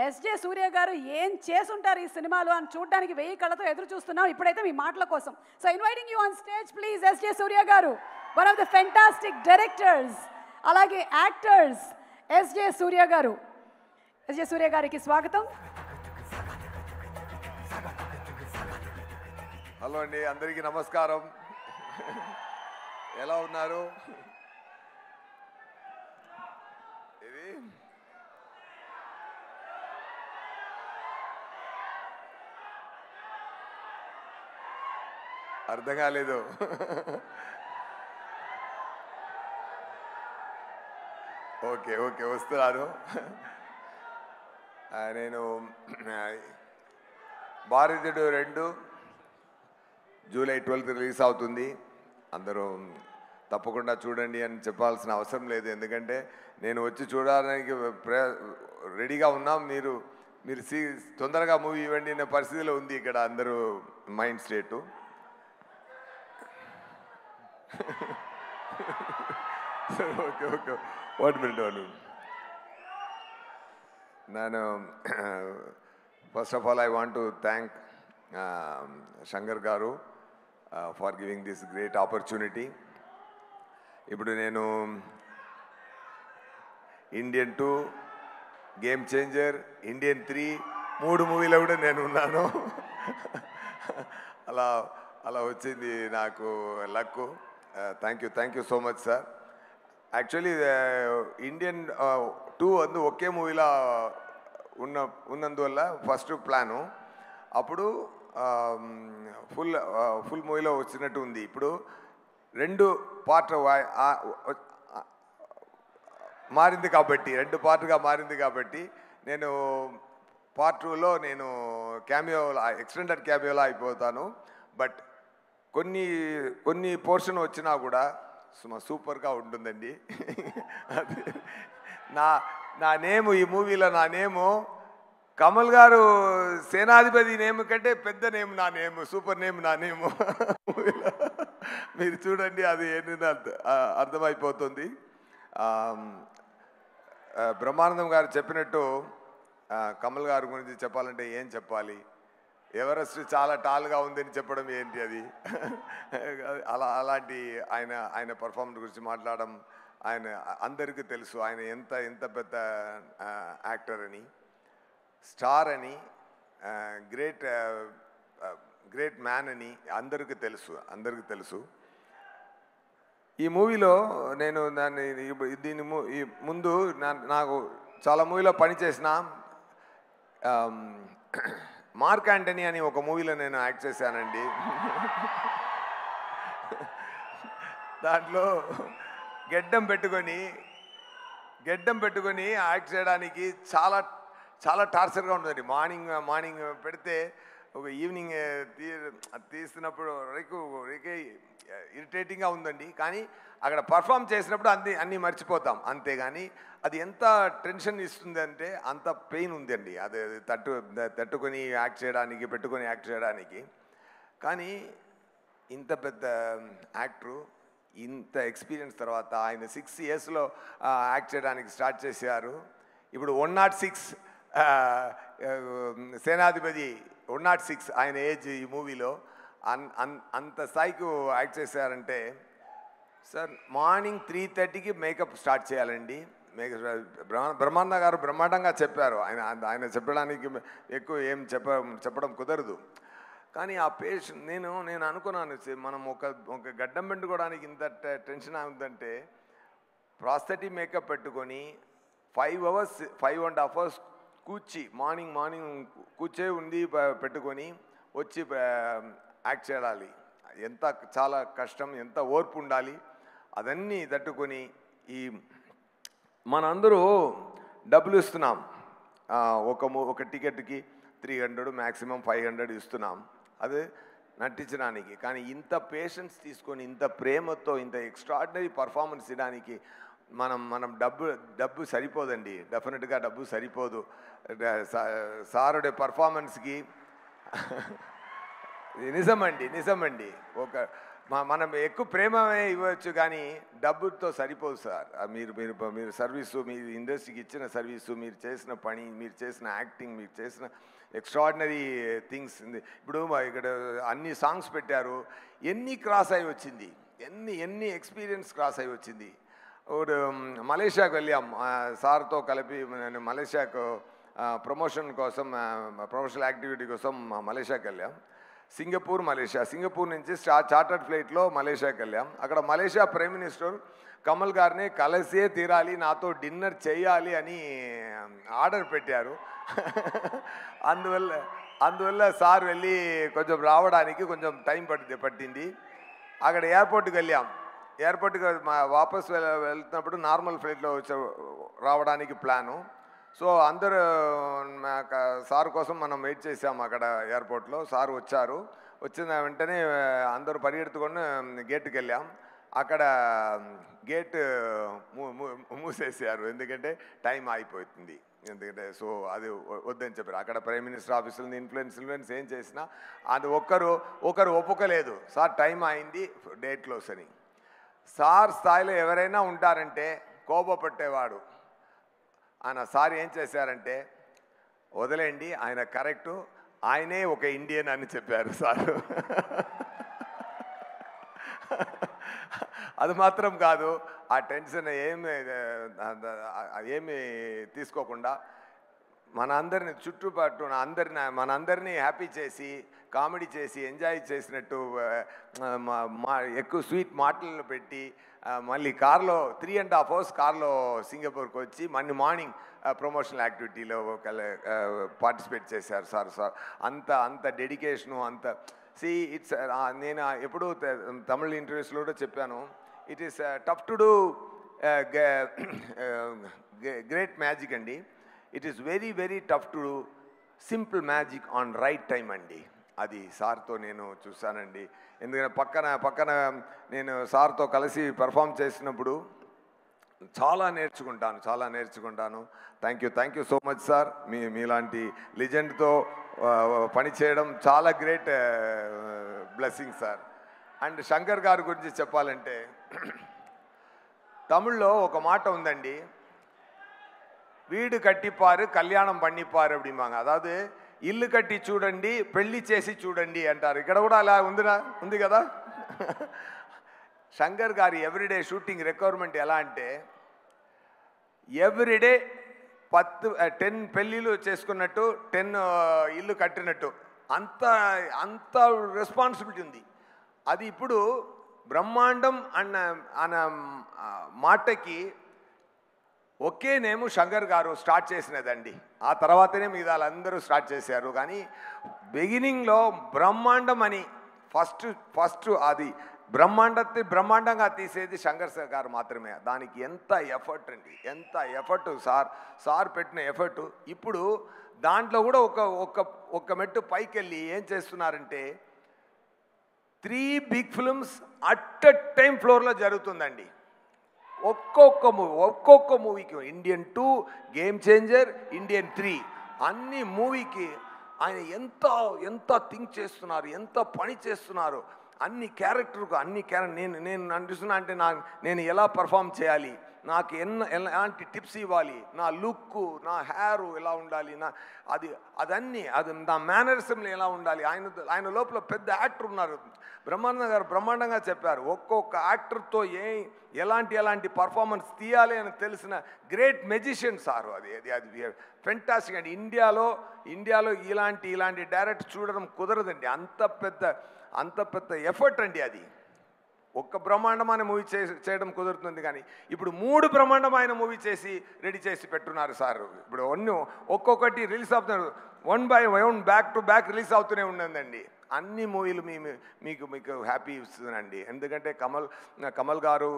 SJ Suryah గారు ఏం చేసుంటారు ఈ సినిమాలో అని చూడడానికి 1000 కళ్ళతో ఎదురు చూస్తున్నాం. ఇప్పుడైతే మీ మాటల కోసం. So inviting you on stage please SJ Suryah గారు, one of the fantastic directors, అలాగే యాక్టర్స్ ఎస్జే సూర్య గారు. ఎస్జే సూర్య గారికి స్వాగతం. హలో అండి, అందరికీ నమస్కారం. ఎలా ఉన్నారు? ఇది అర్థం కాలేదు. ఓకే ఓకే వస్తున్నాను. నేను భారతీయుడు 2 జూలై 12th రిలీజ్ అవుతుంది. అందరూ తప్పకుండా చూడండి అని చెప్పాల్సిన అవసరం లేదు, ఎందుకంటే నేను వచ్చి చూడడానికి రెడీగా ఉన్నాం. మీరు తొందరగా మూవీ ఇవ్వండి అనే పరిస్థితిలో ఉంది ఇక్కడ అందరూ mind state. Okay okay 1 minute. నేను first of all I want to thank Shankar గారు for giving this great opportunity. ఇప్పుడు నేను ఇండియన్ 2, గేమ్ చేంజర్, ఇండియన్ 3 3 మూవీలో కూడా నేను ఉన్నాను. అలా వచ్చింది నాకు luck. Thank you so much sir. Actually Indian 2 ఒకే మూవీలో ఉన్నందువల్ల ఫస్ట్ ప్లాను అప్పుడు ఫుల్ మూవీలో వచ్చినట్టు ఉంది. ఇప్పుడు 2 పార్ట్ మారింది కాబట్టి 2 పార్ట్గా మారింది కాబట్టి నేను పార్ట్ 2లో నేను ఎక్స్టెండెడ్ క్యామియోలో అయిపోతాను. బట్ కొన్ని పోర్షన్ వచ్చినా కూడా సూపర్గా ఉంటుందండి. నా నేము ఈ మూవీలో నా నేము కమల్ గారు సేనాధిపతి నేమ్ కంటే పెద్ద నేమ్ నా నేమ్, సూపర్ నేమ్ నా నేము. మీరు చూడండి, అది ఏంటంటే అర్థమైపోతుంది. బ్రహ్మానందం గారు చెప్పినట్టు కమల్ గారి గురించి చెప్పాలంటే ఏం చెప్పాలి? ఎవరెస్ట్ చాలా టాల్గా ఉందని చెప్పడం ఏంటి అది? అలాంటి ఆయన పర్ఫార్మెన్స్ గురించి మాట్లాడడం, ఆయన అందరికీ తెలుసు ఆయన ఎంత పెద్ద యాక్టర్ అని, స్టార్ అని, గ్రేట్ మ్యాన్ అని అందరికీ తెలుసు. ఈ మూవీలో నేను ఈ ముందు నాకు చాలా మూవీలో పనిచేసిన మార్క్ యాంటనీ అని ఒక మూవీలో నేను యాక్ట్ చేశానండి. దాంట్లో గెడ్డం పెట్టుకొని యాక్ట్ చేయడానికి చాలా టార్చర్గా ఉంటుందండి. మార్నింగ్ పెడితే ఒక ఈవినింగ్ తీస్తున్నప్పుడు ఇరిటేటింగ్గా ఉందండి. కానీ అక్కడ పర్ఫామ్ చేసినప్పుడు అన్నీ మర్చిపోతాం, అంతేగాని అది ఎంత టెన్షన్ ఇస్తుంది అంటే అంత పెయిన్ ఉందండి. అది పెట్టుకొని యాక్ట్ చేయడానికి. కానీ ఇంత పెద్ద యాక్టరు ఇంత ఎక్స్పీరియన్స్ తర్వాత ఆయన 6 yearsలో యాక్ట్ చేయడానికి స్టార్ట్ చేశారు. ఇప్పుడు 106 సేనాధిపతి 106 ఆయన ఏజ్ ఈ మూవీలో అంత స్థాయికి యాక్ట్ చేశారంటే సార్ మార్నింగ్ 3:30కి మేకప్ స్టార్ట్ చేయాలండి. బ్రహ్మానంద గారు బ్రహ్మాండంగా చెప్పారు. ఆయన చెప్పడానికి ఎక్కువ ఏం చెప్పడం కుదరదు. కానీ ఆ పేషెంట్ నేను అనుకున్నాను, మనం ఒక గడ్డం పెట్టుకోవడానికి ఇంత టెన్షన్ అవుతుందంటే ప్రాస్థెటిక్ మేకప్ పెట్టుకొని 5.5 hours మార్నింగ్ కూర్చే ఉండి పెట్టుకొని వచ్చి యాక్ట్ చేయాలి. చాలా కష్టం, ఎంత ఓర్పు ఉండాలి. అదన్నీ తట్టుకొని మనందరూ డబ్బులు ఇస్తున్నాం. ఒక టికెట్కి 300 మ్యాక్సిమం 500 ఇస్తున్నాం అది నటించడానికి. కానీ ఇంత పేషెన్స్ తీసుకొని ఇంత ప్రేమతో ఇంత ఎక్స్ట్రాడినరీ పర్ఫార్మెన్స్ ఇవ్వడానికి మనం డబ్బు సరిపోదండి. డెఫినెట్గా డబ్బు సరిపోదు. సారుడే పర్ఫార్మెన్స్కి నిజమండి. మనం ఎక్కువ ప్రేమ ఇవ్వచ్చు కానీ డబ్బుతో సరిపోదు సార్. మీరు మీరు మీరు సర్వీసు, మీరు ఇండస్ట్రీకి ఇచ్చిన సర్వీసు, మీరు చేసిన పని, మీరు చేసిన యాక్టింగ్, మీరు చేసిన ఎక్స్ట్రాడినరీ థింగ్స్. ఇప్పుడు ఇక్కడ అన్ని సాంగ్స్ పెట్టారు, ఎన్ని క్రాస్ అయి వచ్చింది, ఎన్ని ఎక్స్పీరియన్స్ క్రాస్ అయి వచ్చింది. ఇప్పుడు మలేషియాకు వెళ్ళాం సార్తో కలిపి. నేను మలేషియాకు ప్రమోషన్ కోసం, ప్రమోషనల్ యాక్టివిటీ కోసం మలేషియాకి వెళ్ళాం. సింగపూర్ నుంచి చార్టర్డ్ ఫ్లైట్లో మలేషియాకి వెళ్ళాం. అక్కడ మలేషియా ప్రైమ్ మినిస్టర్ కమల్ గారిని కలిసే తీరాలి, నాతో డిన్నర్ చేయాలి అని ఆర్డర్ పెట్టారు. అందువల్ల సార్ వెళ్ళి కొంచెం రావడానికి కొంచెం టైం పట్టింది. అక్కడ ఎయిర్పోర్ట్కి వెళ్ళాం. ఎయిర్పోర్ట్కి వాపస్ వెళ్తున్నప్పుడు నార్మల్ ఫ్లైట్లో రావడానికి ప్లాను. సో అందరూ సార్ కోసం మనం వెయిట్ చేసాము అక్కడ ఎయిర్పోర్ట్లో. సార్ వచ్చారు. వచ్చిన వెంటనే అందరూ పరిగెత్తుకొని గేట్కి వెళ్ళాం. అక్కడ గేట్ మూసేసారు, ఎందుకంటే టైం అయిపోతుంది. ఎందుకంటే సో అది వద్దని చెప్పారు. అక్కడ ప్రైమ్ మినిస్టర్ ఆఫీసులో ఇన్ఫ్లుయెన్స్ ఏం చేసినా అది ఒకరు ఒప్పుకోలేదు. సార్ టైం అయింది, డేట్ క్లోజ్ అని. సార్ స్థాయిలో ఎవరైనా ఉంటారంటే కోపపట్టేవాడు. సార్ ఏం చేశారంటే, వదిలేండి ఆయన కరెక్టు, ఆయనే ఒక ఇండియన్ అని చెప్పారు సార్. అది మాత్రం కాదు, ఆ టెన్షన్ ఏమి తీసుకోకుండా మనందరినీ చుట్టుపట్టు మనందరినీ హ్యాపీ చేసి, కామెడీ చేసి, ఎంజాయ్ చేసినట్టు ఎక్కువ స్వీట్ మాటలను పెట్టి మళ్ళీ కార్లో 3.5 hours కార్లో సింగపూర్కి వచ్చి మళ్ళీ మార్నింగ్ ప్రమోషనల్ యాక్టివిటీలో పార్టిసిపేట్ చేశారు సార్. అంత డెడికేషను, అంత ఇట్స్ నేను ఎప్పుడూ తమిళ ఇంటర్వ్యూస్లో కూడా చెప్పాను, it is tough to do great magic అండి. It is very very tough to do simple magic on right time అండి. అది సార్తో నేను చూశానండి. ఎందుకంటే పక్కన నేను సార్తో కలిసి పెర్ఫామ్ చేసినప్పుడు చాలా నేర్చుకుంటాను. Thank you so much sir. మీలాంటి లెజెండ్తో పనిచేయడం చాలా great blessing sir. And Shankar గారి గురించి చెప్పాలంటే, తమిళ్లో ఒక మాట ఉందండి, வீடு கட்டிப்பாரு கல்யாணம் பண்ணிப்பாரு அப்படிம்பாங்க. அதாவது ఇల్లు కట్టి చూడండి, పెళ్లి చేసి చూడండి అంటారు. ఇక్కడ కూడా అలా ఉంది కదా. శంకర్ గారి ఎవ్రీడే షూటింగ్ రిక్వైర్మెంట్ ఎలా అంటే, ఎవ్రీడే 10 పెళ్ళిళ్ళు చేసుకున్నట్టు, 10 ఇల్లు కట్టినట్టు, అంత రెస్పాన్సిబిలిటీ ఉంది. అది ఇప్పుడు బ్రహ్మాండం అన్న మాటకి ఒకే నేము శంకర్ గారు స్టార్ట్ చేసినదండి. ఆ తర్వాతనే మిగతా వాళ్ళందరూ స్టార్ట్ చేశారు. కానీ బిగినింగ్లో బ్రహ్మాండం అని ఫస్ట్ అది బ్రహ్మాండంగా తీసేది శంకర్ గారు మాత్రమే. దానికి ఎంత ఎఫర్ట్ అండి, ఎంత ఎఫర్ట్ సార్ పెట్టిన ఎఫర్ట్. ఇప్పుడు దాంట్లో కూడా ఒక మెట్టు పైకి వెళ్ళి ఏం చేస్తున్నారంటే, 3 big films at a time ఫ్లోర్లో జరుగుతుందండి. ఒక్కొక్క మూవీకి ఇండియన్ 2, గేమ్ చేంజర్, ఇండియన్ 3 అన్ని మూవీకి ఆయన ఎంత థింక్ చేస్తున్నారు, ఎంత పని చేస్తున్నారు. అన్ని క్యారెక్టర్ నేను అనిపిస్తున్నా అంటే నేను ఎలా పర్ఫామ్ చేయాలి, నాకు ఎలాంటి టిప్స్ ఇవ్వాలి, నా లుక్, నా హెయిర్ ఎలా ఉండాలి, నా మేనరిజంలు ఎలా ఉండాలి. ఆయన లోపల పెద్ద యాక్టర్ ఉన్నారు. బ్రహ్మాండంగా చెప్పారు. ఒక్కొక్క యాక్టర్తో ఎలాంటి పర్ఫార్మెన్స్ తీయాలి అని తెలిసిన గ్రేట్ మెజిషియన్ సార్. అది ఫెంటాస్టిక్ అండి. ఇండియాలో ఇలాంటి డైరెక్ట్ చూడడం కుదరదండి. అంత పెద్ద ఎఫర్ట్ అండి. అది ఒక్క బ్రహ్మాండమైన మూవీ చేయడం కుదురుతుంది. కానీ ఇప్పుడు 3 బ్రహ్మాండమైన మూవీ రెడీ చేసి పెట్టున్నారు సార్. ఇప్పుడు ఒక్కొక్కటి రిలీజ్ అవుతున్నారు, 1 by 1 back to back release అవుతూనే ఉన్నదండి. అన్ని మూవీలు మీకు హ్యాపీ ఇస్తుందండి. ఎందుకంటే కమల్ గారు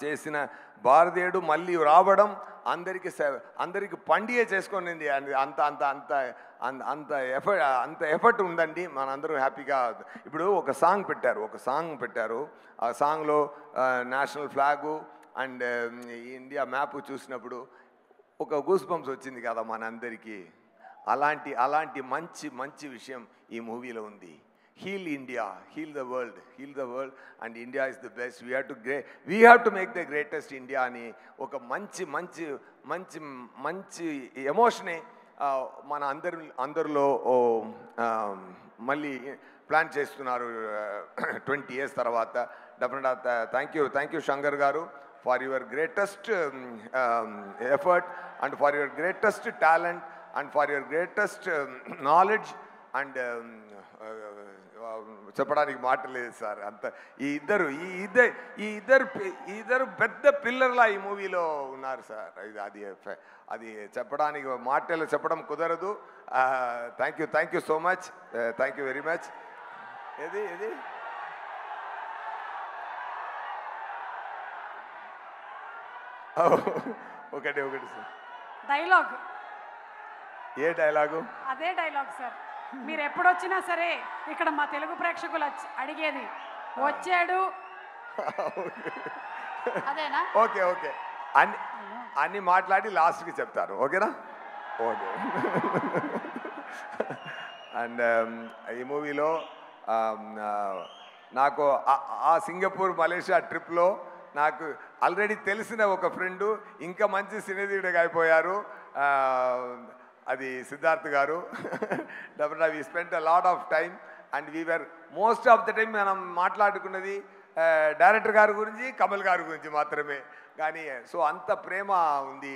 చేసిన భారతీయుడు మళ్ళీ రావడం అందరికి పండుగ చేసుకునింది. అంత ఎఫర్ట్ ఉందండి. మనందరూ హ్యాపీగా. ఇప్పుడు ఒక సాంగ్ పెట్టారు. ఆ సాంగ్లో national flag and India map చూసినప్పుడు ఒక గూస్ బంప్స్ వచ్చింది కదా మనందరికీ. అలాంటి మంచి విషయం ఈ మూవీలో ఉంది. heal India, heal the world, and India is the best. We have to make the greatest India అని ఒక మంచి ఎమోషనే మన అందరిలో మళ్ళీ ప్లాన్ చేస్తున్నారు 20 years తర్వాత. డెఫినెట్ థ్యాంక్ యూ శంకర్ గారు for your greatest effort and for your greatest talent and for your greatest knowledge and చెప్పడానికి మాట లేదు సార్. అంత ఈ ఇద్దరు పెద్ద పిల్లర్లా ఈ మూవీలో ఉన్నారు సార్. అది చెప్పడానికి మాటలు చెప్పడం కుదరదు. Thank you so much, thank you very much. ఏది ఒకటి సార్ డైలాగ్. ఏ డైలాగు? అదే డైలాగ్ సార్. మీరు ఎప్పుడొచ్చినా సరే ఇక్కడ మా తెలుగు ప్రేక్షకులు అడిగేది వచ్చాడు అదేనా? ఓకే అన్ని మాట్లాడి లాస్ట్కి చెప్తారు. ఓకేనా? ఓకే. అండ్ ఈ మూవీలో నాకు ఆ సింగపూర్ మలేషియా ట్రిప్లో నాకు ఆల్రెడీ తెలిసిన ఒక ఫ్రెండు ఇంకా మంచి సినీధీయుడిగా అయిపోయారు. అది సిద్ధార్థ్ గారు. డెఫినెట్గా we spent a lot of time and we're most of the time మనం మాట్లాడుకున్నది డైరెక్టర్ గారి గురించి, కమల్ గారి గురించి మాత్రమే. కానీ సో అంత ప్రేమ ఉంది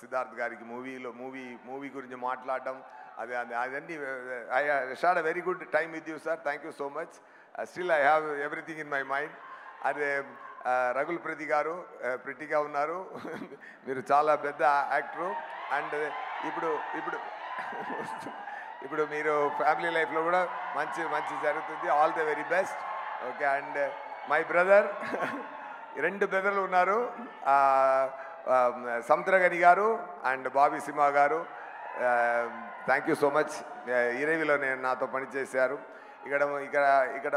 సిద్ధార్థ్ గారికి మూవీ గురించి మాట్లాడడం. అదన్నీ I had a very good time with you sir. Thank you so much. Still I have everything in my mind. అదే రఘుల్ ప్రీతి గారు ప్రిటిగా ఉన్నారు. మీరు చాలా పెద్ద యాక్టరు. అండ్ ఇప్పుడు మీరు ఫ్యామిలీ లైఫ్లో కూడా మంచి జరుగుతుంది. All the very best. Okay. And my brother, 2 బ్రదర్లు ఉన్నారు, సముద్రగని గారు అండ్ బాబీ సింహ గారు. Thank you so much. ఇరవిలో నాతో పనిచేశారు. ఇక్కడ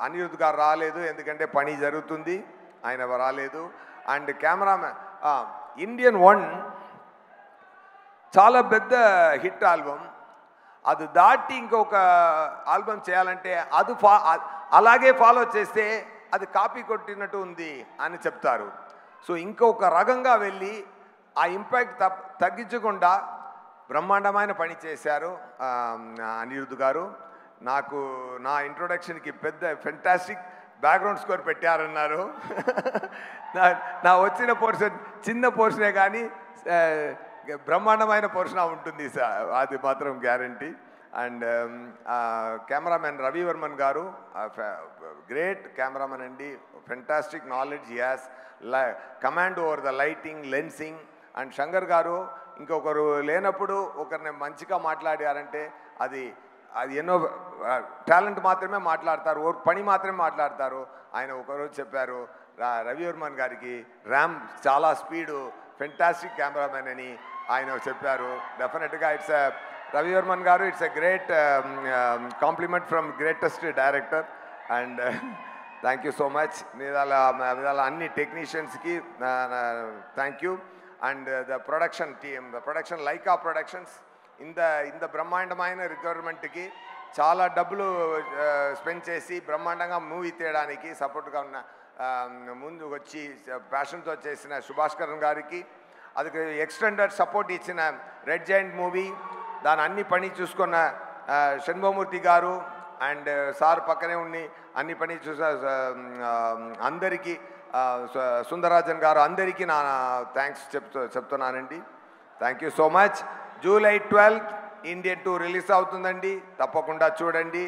అనిరుద్ధ్ గారు రాలేదు, ఎందుకంటే పని జరుగుతుంది, ఆయన రాలేదు. అండ్ కెమెరామ్యాన్ ఇండియన్ 1 చాలా పెద్ద హిట్ ఆల్బమ్. అది దాటి ఇంకొక ఆల్బమ్ చేయాలంటే అలాగే ఫాలో చేస్తే అది కాపీ కొట్టినట్టు ఉంది అని చెప్తారు. సో ఇంకొక రకంగా వెళ్ళి ఆ ఇంపాక్ట్ తగ్గించకుండా బ్రహ్మాండమైన పని చేశారు అనిరుద్ధ్ గారు. నా ఇంట్రొడక్షన్కి పెద్ద ఫెంటాస్టిక్ బ్యాక్గ్రౌండ్ స్కోర్ పెట్టారన్నారు. నా వచ్చిన పోర్షన్ చిన్న పోర్షనే కానీ బ్రహ్మాండమైన పోర్షన్ ఉంటుంది సార్, అది మాత్రం guarantee. And cameraman Ravi Varman garu great cameraman అండి. Fantastic knowledge, has command over the lighting, lensing. And Shankar garu ఇంకొకరు లేనప్పుడు ఒకరిని మంచిగా మాట్లాడారంటే అది ఎన్నో టాలెంట్ మాత్రమే మాట్లాడతారు, పని మాత్రమే మాట్లాడతారు. ఆయన ఒకరోజు చెప్పారు రవివర్మన్ గారికి ర్యామ్ చాలా స్పీడు, ఫెంటాస్టిక్ కెమెరామెన్ అని ఆయన చెప్పారు. డెఫినెట్గా రవివర్మన్ గారు it's a great compliment from greatest director. And thank you so much. మీద అన్ని టెక్నీషియన్స్కి thank you. And the production team, the production Lyca productions, ఇంత బ్రహ్మాండమైన రిక్వైర్మెంట్కి చాలా డబ్బులు స్పెండ్ చేసి బ్రహ్మాండంగా మూవీ తీయడానికి సపోర్ట్గా ఉన్న ముందు వచ్చి ప్యాషన్తో చేసిన సుభాష్కరన్ గారికి, அதுக்கு ఎక్స్టెండెడ్ సపోర్ట్ ఇచ్చిన రెడ్ జైంట్ మూవీ దాని అన్ని పని చూసుకున్న షణ్ముఖమూర్తి గారు అండ్ సార్ పక్కనే ఉండి అన్ని పని చూసిన అందరికీ, సుందరరాజన్ గారు, అందరికీ నా థ్యాంక్స్ చెప్తున్నానండి. Thank you so much. July 12th Indian 2 release అవుతుందండి, తప్పకుండా చూడండి.